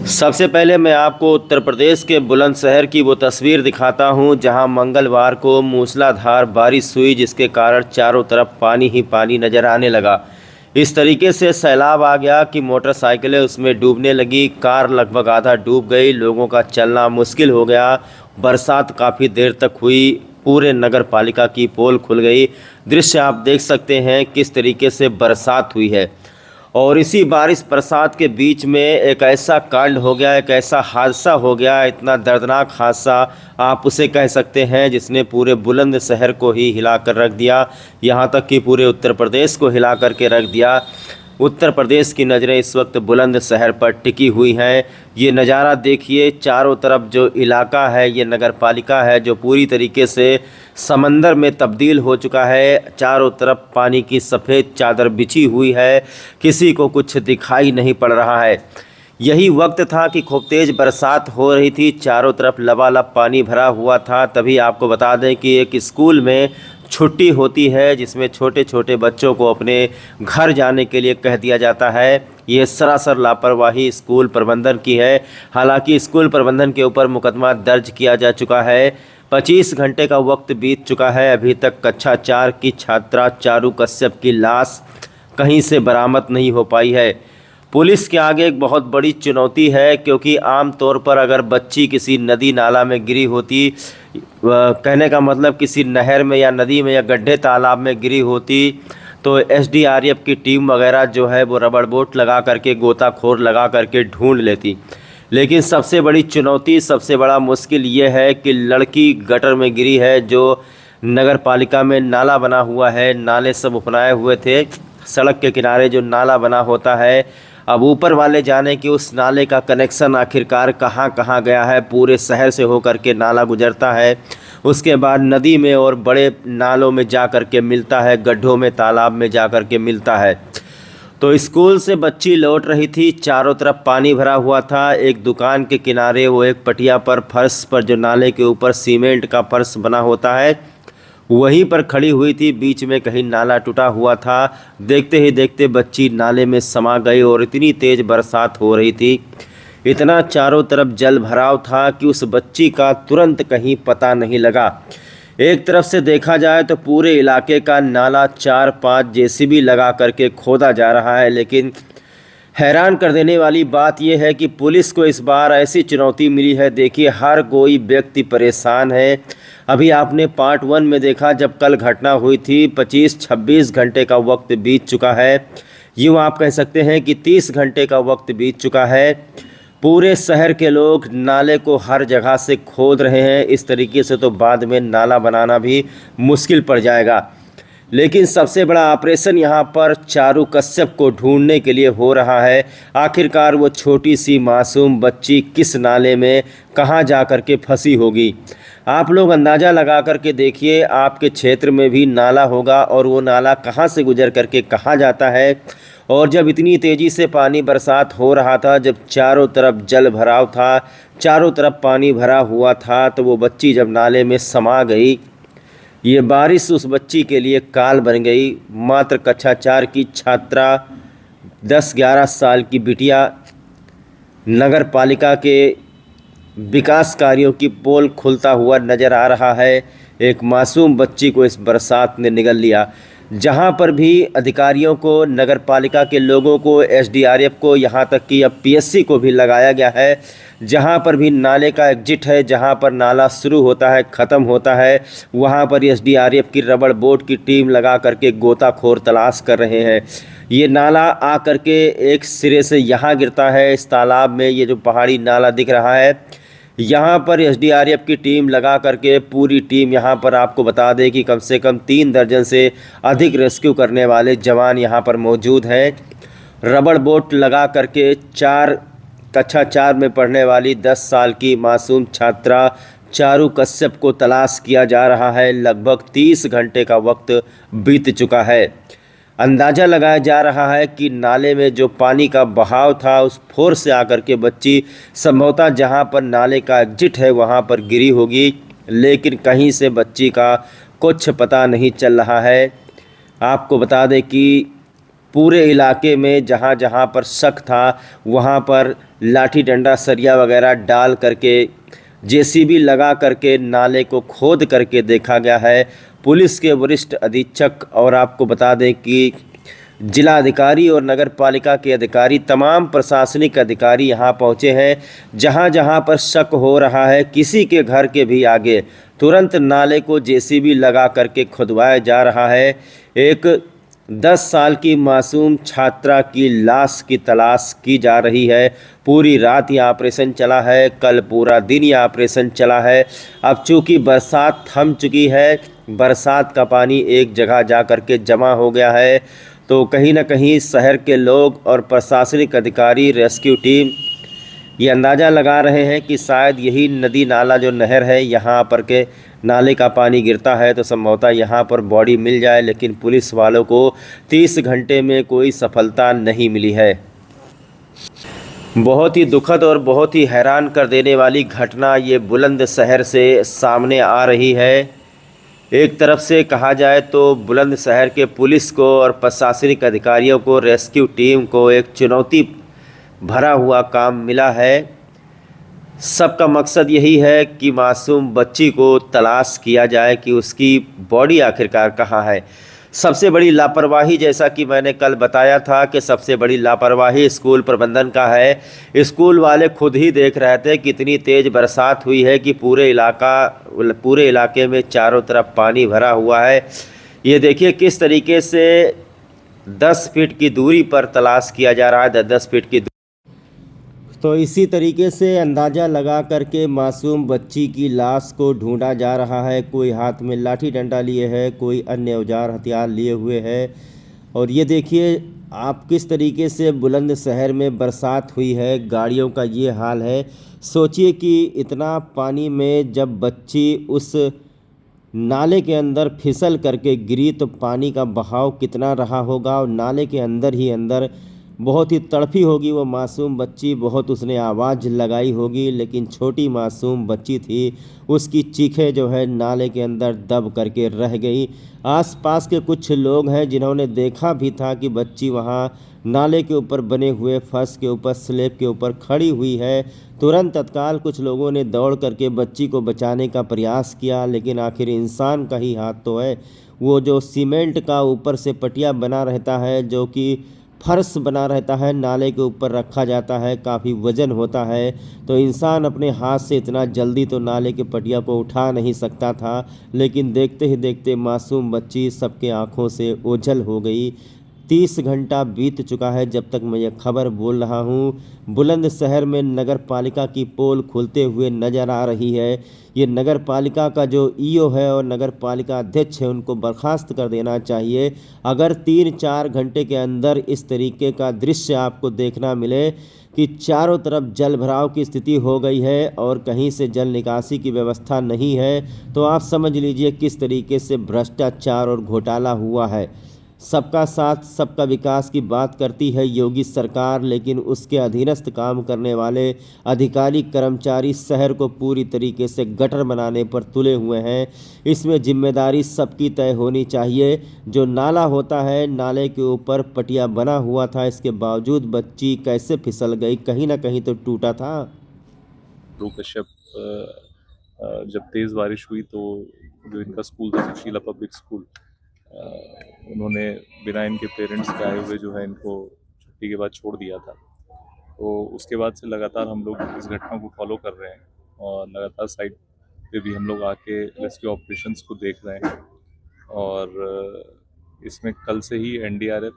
सबसे पहले मैं आपको उत्तर प्रदेश के बुलंदशहर की वो तस्वीर दिखाता हूं जहां मंगलवार को मूसलाधार बारिश हुई, जिसके कारण चारों तरफ पानी ही पानी नज़र आने लगा। इस तरीके से सैलाब आ गया कि मोटरसाइकिलें उसमें डूबने लगी, कार लगभग आधा डूब गई, लोगों का चलना मुश्किल हो गया। बरसात काफ़ी देर तक हुई, पूरे नगर पालिका की पोल खुल गई। दृश्य आप देख सकते हैं किस तरीके से बरसात हुई है। और इसी बारिश बरसात के बीच में एक ऐसा कांड हो गया, एक ऐसा हादसा हो गया, इतना दर्दनाक हादसा आप उसे कह सकते हैं, जिसने पूरे बुलंदशहर को ही हिला कर रख दिया। यहाँ तक कि पूरे उत्तर प्रदेश को हिला कर के रख दिया। उत्तर प्रदेश की नज़रें इस वक्त बुलंदशहर पर टिकी हुई हैं। ये नज़ारा देखिए, चारों तरफ जो इलाका है, ये नगर पालिका है जो पूरी तरीके से समंदर में तब्दील हो चुका है। चारों तरफ पानी की सफ़ेद चादर बिछी हुई है, किसी को कुछ दिखाई नहीं पड़ रहा है। यही वक्त था कि खूब तेज़ बरसात हो रही थी, चारों तरफ लबालब पानी भरा हुआ था। तभी आपको बता दें कि एक स्कूल में छुट्टी होती है, जिसमें छोटे छोटे बच्चों को अपने घर जाने के लिए कह दिया जाता है। ये सरासर लापरवाही स्कूल प्रबंधन की है। हालांकि स्कूल प्रबंधन के ऊपर मुकदमा दर्ज किया जा चुका है। 25 घंटे का वक्त बीत चुका है, अभी तक कक्षा 4 की छात्रा चारू कश्यप की लाश कहीं से बरामद नहीं हो पाई है। पुलिस के आगे एक बहुत बड़ी चुनौती है, क्योंकि आम तौर पर अगर बच्ची किसी नदी नाला में गिरी होती, कहने का मतलब किसी नहर में या नदी में या गड्ढे तालाब में गिरी होती, तो एसडीआरएफ की टीम वगैरह जो है वो रबड़ बोट लगा करके, गोताखोर लगा करके ढूंढ लेती। लेकिन सबसे बड़ी चुनौती, सबसे बड़ा मुश्किल ये है कि लड़की गटर में गिरी है। जो नगर पालिका में नाला बना हुआ है, नाले सब उपनाए हुए थे, सड़क के किनारे जो नाला बना होता है, अब ऊपर वाले जाने कि उस नाले का कनेक्शन आखिरकार कहाँ कहाँ गया है। पूरे शहर से होकर के नाला गुजरता है, उसके बाद नदी में और बड़े नालों में जा कर के मिलता है, गड्ढों में, तालाब में जा कर के मिलता है। तो स्कूल से बच्ची लौट रही थी, चारों तरफ पानी भरा हुआ था। एक दुकान के किनारे वो एक पटिया पर, फर्श पर, जो नाले के ऊपर सीमेंट का फर्श बना होता है, वहीं पर खड़ी हुई थी। बीच में कहीं नाला टूटा हुआ था। देखते ही देखते बच्ची नाले में समा गई और इतनी तेज़ बरसात हो रही थी, इतना चारों तरफ जल भराव था कि उस बच्ची का तुरंत कहीं पता नहीं लगा। एक तरफ से देखा जाए तो पूरे इलाके का नाला 4-5 जेसीबी लगा करके खोदा जा रहा है। लेकिन हैरान कर देने वाली बात यह है कि पुलिस को इस बार ऐसी चुनौती मिली है। देखिए, हर कोई व्यक्ति परेशान है। अभी आपने पार्ट 1 में देखा, जब कल घटना हुई थी, 25-26 घंटे का वक्त बीत चुका है। यूँ आप कह सकते हैं कि 30 घंटे का वक्त बीत चुका है। पूरे शहर के लोग नाले को हर जगह से खोद रहे हैं। इस तरीके से तो बाद में नाला बनाना भी मुश्किल पड़ जाएगा। लेकिन सबसे बड़ा ऑपरेशन यहाँ पर चारू कश्यप को ढूंढने के लिए हो रहा है। आखिरकार वो छोटी सी मासूम बच्ची किस नाले में, कहाँ जा कर के फंसी होगी। आप लोग अंदाज़ा लगा कर के देखिए, आपके क्षेत्र में भी नाला होगा और वो नाला कहाँ से गुजर करके कहाँ जाता है। और जब इतनी तेज़ी से पानी बरसात हो रहा था, जब चारों तरफ जल भराव था, चारों तरफ पानी भरा हुआ था, तो वो बच्ची जब नाले में समा गई, ये बारिश उस बच्ची के लिए काल बन गई। मात्र कक्षा 4 की छात्रा, 10-11 साल की बिटिया, नगर पालिका के विकास कार्यों की पोल खुलता हुआ नज़र आ रहा है। एक मासूम बच्ची को इस बरसात ने निगल लिया। जहां पर भी अधिकारियों को, नगर पालिका के लोगों को, एसडीआरएफ को, यहां तक कि अब पीएससी को भी लगाया गया है, जहां पर भी नाले का एग्जिट है, जहां पर नाला शुरू होता है, ख़त्म होता है, वहां पर एसडीआरएफ की रबड़ बोट की टीम लगा करके गोताखोर तलाश कर रहे हैं। ये नाला आ करके एक सिरे से यहाँ गिरता है, इस तालाब में। ये जो पहाड़ी नाला दिख रहा है, यहाँ पर एसडीआरएफ की टीम लगा करके, पूरी टीम यहाँ पर, आपको बता दें कि कम से कम 3 दर्जन से अधिक रेस्क्यू करने वाले जवान यहाँ पर मौजूद हैं। रबड़ बोट लगा करके कक्षा 4 में पढ़ने वाली 10 साल की मासूम छात्रा चारू कश्यप को तलाश किया जा रहा है। लगभग 30 घंटे का वक्त बीत चुका है। अंदाज़ा लगाया जा रहा है कि नाले में जो पानी का बहाव था, उस फोर्स से आकर के बच्ची संभवतः जहां पर नाले का एग्जिट है वहां पर गिरी होगी, लेकिन कहीं से बच्ची का कुछ पता नहीं चल रहा है। आपको बता दें कि पूरे इलाके में जहां जहां पर शक था, वहां पर लाठी डंडा सरिया वगैरह डाल करके जेसीबी लगा करके नाले को खोद करके देखा गया है। पुलिस के वरिष्ठ अधीक्षक और आपको बता दें कि जिला अधिकारी और नगर पालिका के अधिकारी, तमाम प्रशासनिक अधिकारी यहाँ पहुँचे हैं। जहाँ जहाँ पर शक हो रहा है किसी के घर के भी आगे, तुरंत नाले को जेसीबी लगा करके खुदवाया जा रहा है। एक 10 साल की मासूम छात्रा की लाश की तलाश की जा रही है। पूरी रात ये ऑपरेशन चला है, कल पूरा दिन ये ऑपरेशन चला है। अब चूँकि बरसात थम चुकी है, बरसात का पानी एक जगह जा कर के जमा हो गया है, तो कहीं ना कहीं शहर के लोग और प्रशासनिक अधिकारी, रेस्क्यू टीम ये अंदाज़ा लगा रहे हैं कि शायद यही नदी नाला जो नहर है यहाँ पर के नाले का पानी गिरता है तो संभवतः यहाँ पर बॉडी मिल जाए, लेकिन पुलिस वालों को 30 घंटे में कोई सफलता नहीं मिली है। बहुत ही दुखद और बहुत ही हैरान कर देने वाली घटना ये बुलंदशहर से सामने आ रही है। एक तरफ से कहा जाए तो बुलंदशहर के पुलिस को और प्रशासनिक अधिकारियों को, रेस्क्यू टीम को एक चुनौती भरा हुआ काम मिला है। सबका मकसद यही है कि मासूम बच्ची को तलाश किया जाए कि उसकी बॉडी आखिरकार कहाँ है। सबसे बड़ी लापरवाही, जैसा कि मैंने कल बताया था कि सबसे बड़ी लापरवाही स्कूल प्रबंधन का है। स्कूल वाले खुद ही देख रहे थे कितनी तेज़ बरसात हुई है कि पूरे इलाके में चारों तरफ पानी भरा हुआ है। ये देखिए किस तरीके से 10 फीट की दूरी पर तलाश किया जा रहा है, 10 फीट की। तो इसी तरीके से अंदाज़ा लगा करके मासूम बच्ची की लाश को ढूंढा जा रहा है। कोई हाथ में लाठी डंडा लिए है, कोई अन्य औजार हथियार लिए हुए है। और ये देखिए आप किस तरीके से बुलंदशहर में बरसात हुई है, गाड़ियों का ये हाल है। सोचिए कि इतना पानी में जब बच्ची उस नाले के अंदर फिसल करके गिरी तो पानी का बहाव कितना रहा होगा, और नाले के अंदर ही अंदर बहुत ही तड़फी होगी वो मासूम बच्ची, बहुत उसने आवाज़ लगाई होगी, लेकिन छोटी मासूम बच्ची थी, उसकी चीखें जो है नाले के अंदर दब करके रह गई। आसपास के कुछ लोग हैं जिन्होंने देखा भी था कि बच्ची वहाँ नाले के ऊपर बने हुए फर्श के ऊपर, स्लैब के ऊपर खड़ी हुई है। तुरंत तत्काल कुछ लोगों ने दौड़ करके बच्ची को बचाने का प्रयास किया, लेकिन आखिर इंसान का ही हाथ तो है। वो जो सीमेंट का ऊपर से पटिया बना रहता है, जो कि फर्श बना रहता है, नाले के ऊपर रखा जाता है, काफ़ी वज़न होता है, तो इंसान अपने हाथ से इतना जल्दी तो नाले के पटिया को उठा नहीं सकता था। लेकिन देखते ही देखते मासूम बच्ची सबके आंखों से ओझल हो गई। 30 घंटा बीत चुका है जब तक मैं ये खबर बोल रहा हूँ। बुलंदशहर में नगर पालिका की पोल खुलते हुए नज़र आ रही है। ये नगर पालिका का जो ईओ है और नगर पालिका अध्यक्ष है उनको बर्खास्त कर देना चाहिए। अगर 3-4 घंटे के अंदर इस तरीके का दृश्य आपको देखना मिले कि चारों तरफ जल भराव की स्थिति हो गई है और कहीं से जल निकासी की व्यवस्था नहीं है, तो आप समझ लीजिए किस तरीके से भ्रष्टाचार और घोटाला हुआ है। सबका साथ सबका विकास की बात करती है योगी सरकार, लेकिन उसके अधीनस्थ काम करने वाले अधिकारी कर्मचारी शहर को पूरी तरीके से गटर बनाने पर तुले हुए हैं। इसमें जिम्मेदारी सबकी तय होनी चाहिए। जो नाला होता है, नाले के ऊपर पटिया बना हुआ था, इसके बावजूद बच्ची कैसे फिसल गई, कहीं ना कहीं तो टूटा था। ध्रुव कश्यप जब तेज़ बारिश हुई तो जो इनका स्कूल था, सुशीला पब्लिक स्कूल, उन्होंने बिना इनके पेरेंट्स के आए हुए जो है इनको छुट्टी के बाद छोड़ दिया था। तो उसके बाद से लगातार हम लोग इस घटना को फॉलो कर रहे हैं और लगातार साइट पे भी हम लोग आके रेस्क्यू ऑपरेशंस को देख रहे हैं। और इसमें कल से ही एनडीआरएफ,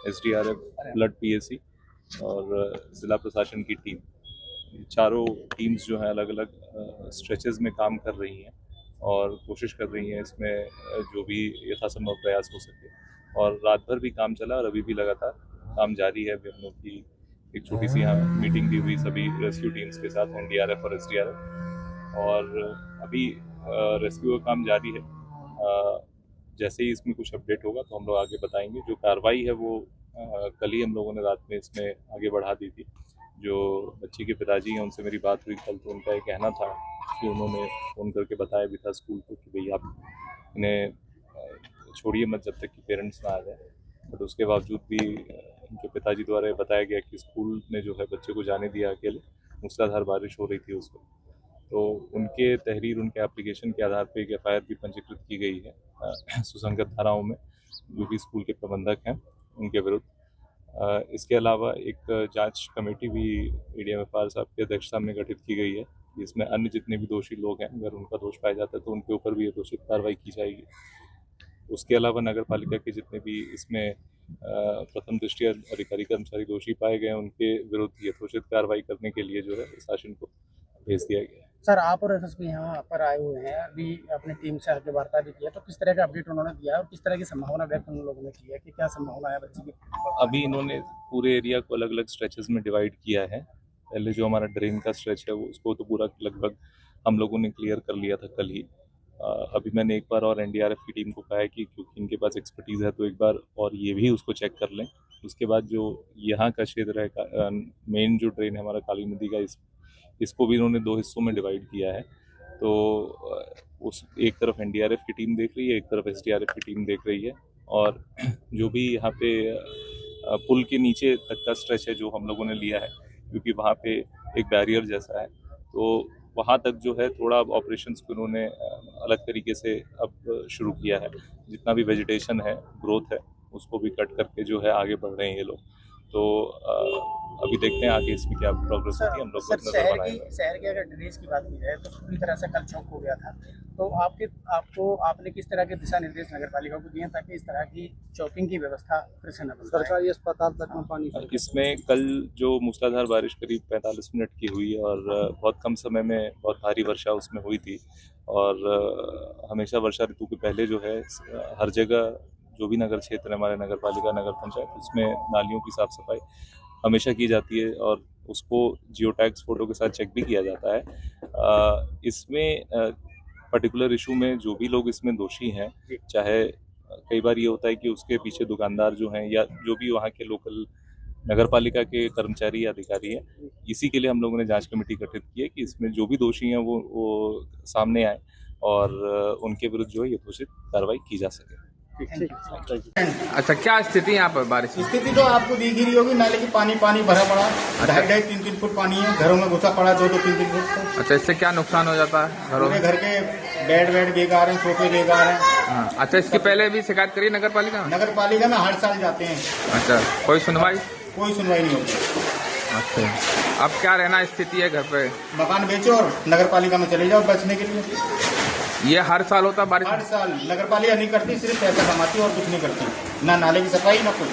एसडीआरएफ, फ्लड पीएसी और ज़िला प्रशासन की टीम, चारों टीम्स जो है अलग अलग स्ट्रेचेस में काम कर रही हैं और कोशिश कर रही हैं इसमें जो भी यथासंभव प्रयास हो सके। और रात भर भी काम चला और अभी भी लगातार काम जारी है। अभी हम लोग की एक छोटी सी यहाँ मीटिंग भी हुई सभी रेस्क्यू टीम्स के साथ, एनडीआरएफ और एसडीआरएफ, और अभी रेस्क्यू का काम जारी है। जैसे ही इसमें कुछ अपडेट होगा तो हम लोग आगे बताएंगे। जो कार्रवाई है वो कल ही हम लोगों ने रात में इसमें आगे बढ़ा दी थी। जो बच्ची के पिताजी हैं उनसे मेरी बात हुई कल, तो उनका ये कहना था कि उन्होंने फ़ोन करके बताया भी था स्कूल को कि भई आप इन्हें छोड़िए मत जब तक कि पेरेंट्स ना आ जाए। बट उसके बावजूद भी इनके पिताजी द्वारा बताया गया कि स्कूल ने जो है बच्चे को जाने दिया अकेले, मूसलाधार बारिश हो रही थी उस वक्त। तो उनके तहरीर, उनके एप्लीकेशन के आधार पर एक एफआईआर भी पंजीकृत की गई है सुसंगत धाराओं में, जो भी स्कूल के प्रबंधक हैं उनके विरुद्ध। इसके अलावा एक जांच कमेटी भी ADM साहब की अध्यक्षता में गठित की गई है। इसमें अन्य जितने भी दोषी लोग हैं, अगर उनका दोष पाया जाता है तो उनके ऊपर भी यथोचित कार्रवाई की जाएगी। उसके अलावा नगर पालिका के जितने भी इसमें प्रथम दृष्टया अधिकारी कर्मचारी दोषी पाए गए, उनके विरुद्ध यथोचित कार्रवाई करने के लिए जो है शासन को भेज दिया गया है। सर, आप और SSP यहाँ पर आए हुए हैं, अभी अपनी टीम से आगे वार्ता भी किया, तो किस तरह का अपडेट उन्होंने दिया है और किस तरह की संभावना व्यक्त उन लोगों ने की है कि क्या संभावना है बच्ची की? अभी इन्होंने पूरे एरिया को अलग अलग स्ट्रेचेस में डिवाइड किया है। पहले जो हमारा ड्रेन का स्ट्रेच है उसको तो पूरा लगभग हम लोगों ने क्लियर कर लिया था कल ही। अभी मैंने एक बार और NDRF की टीम को कहा है कि क्योंकि इनके पास एक्सपर्टीज़ है तो एक बार और ये भी उसको चेक कर लें। उसके बाद जो यहाँ का क्षेत्र है, मेन जो ड्रेन है हमारा काली नदी का, इसको भी इन्होंने 2 हिस्सों में डिवाइड किया है। तो उस एक तरफ NDRF की टीम देख रही है, एक तरफ SDRF की टीम देख रही है। और जो भी यहाँ पे पुल के नीचे तक का स्ट्रेच है जो हम लोगों ने लिया है, क्योंकि वहाँ पे एक बैरियर जैसा है, तो वहाँ तक जो है थोड़ा अब ऑपरेशंस को इन्होंने अलग तरीके से अब शुरू किया है। जितना भी वेजिटेशन है, ग्रोथ है, उसको भी कट करके जो है आगे बढ़ रहे हैं ये लोग। तो अभी देखते हैं आगे इसमें क्या प्रोग्रेस होती है। हम लोग शहर की अगर ड्रेनेज की बात की जाए तो पूरी तरह से कल चौक हो गया था, तो आपने किस तरह के दिशा निर्देश नगर पालिका को दिए ताकि इस तरह की चौकिंग की व्यवस्था फिर से न बन? सरकारी अस्पताल तक में पानी, इसमें कल जो मूसलाधार बारिश करीब 45 मिनट की हुई और बहुत कम समय में बहुत भारी वर्षा उसमें हुई थी। और हमेशा वर्षा ऋतु के पहले जो है हर जगह जो भी नगर क्षेत्र है हमारे नगर पालिका, नगर पंचायत, उसमें नालियों की साफ सफाई हमेशा की जाती है और उसको जियो टैग्स फोटो के साथ चेक भी किया जाता है। इसमें पर्टिकुलर इशू में जो भी लोग इसमें दोषी हैं, चाहे कई बार ये होता है कि उसके पीछे दुकानदार जो हैं या जो भी वहाँ के लोकल नगर पालिका के कर्मचारी या अधिकारी हैं, इसी के लिए हम लोगों ने जांच कमेटी गठित की है कि इसमें जो भी दोषी हैं वो सामने आए और उनके विरुद्ध जो है यथोचित कार्रवाई की जा सके। अच्छा, क्या स्थिति यहाँ पर बारिश की? स्थिति तो आपको दिख ही रही होगी, नाले की पानी भरा पड़ा, 2.5-3 फुट पानी है, घरों में घुसा पड़ा 2-3 फुट। अच्छा, इससे क्या नुकसान हो जाता है घरों में? घर के बेड बेकार हैं, सोफे बेकार हैं। हाँ, अच्छा, इसके पहले भी शिकायत करी नगर पालिका में? नगर पालिका में हर साल जाते हैं। अच्छा, कोई सुनवाई नहीं होती। अच्छा, अब क्या रहना स्थिति है घर पे? मकान बेचो और नगर पालिका में चले जाओ बचने के लिए। ये हर साल होता बारिश? हर साल नगर पालिका नहीं करती, सिर्फ पैसा कमाती और कुछ नहीं करती, ना नाले की सफाई ना कुछ।